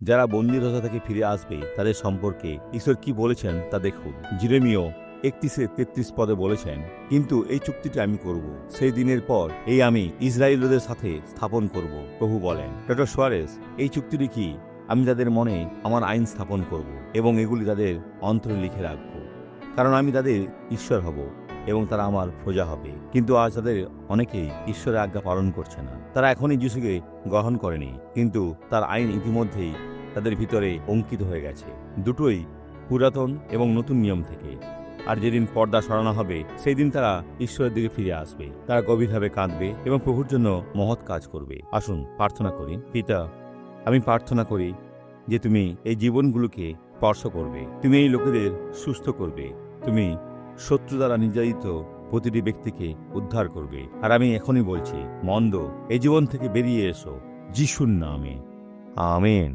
যারা বন্দিদশা থেকে ফিরে আসবে তাদের সম্পর্কে ঈশ্বর কি বলেছেন তা দেখুন। জিরেমীয় 31-33 পদে বলেছেন, কিন্তু এই চুক্তিটি আমি করব, সেই দিনের পর এই আমি ইসরায়েলদের সাথে স্থাপন করব, প্রভু বলেন। ডক্টর সোয়ারেস, এই চুক্তিটি কি? আমি তাদের মনে আমার আইন স্থাপন করব এবং এগুলি তাদের অন্তরে লিখে রাখব, কারণ আমি তাদের ঈশ্বর হব এবং তারা আমার প্রজা হবে। কিন্তু আজ তাদের অনেকেই ঈশ্বরের আজ্ঞা পালন করছে না। তারা এখনই যিশুকে গ্রহণ করেনি, কিন্তু তার আইন ইতিমধ্যেই তাদের ভিতরে অঙ্কিত হয়ে গেছে, দুটোই পুরাতন এবং নতুন নিয়ম থেকে। আর যেদিন পর্দা সরানো হবে সেই দিন তারা ঈশ্বরের দিকে ফিরে আসবে। তারা গভীরভাবে কাঁদবে এবং প্রভুর জন্য মহৎ কাজ করবে। আসুন প্রার্থনা করি। পিতা, আমি প্রার্থনা করি যে তুমি এই জীবনগুলোকে স্পর্শ করবে, তুমি এই লোকেদের সুস্থ করবে, তুমি শত্রু দ্বারা নির্যাতিত প্রতিটি ব্যক্তিকে উদ্ধার করবে। আর আমি এখনই বলছি, মন্দ এই জীবন থেকে বেরিয়ে এসো, যিশুর নামে, আমেন।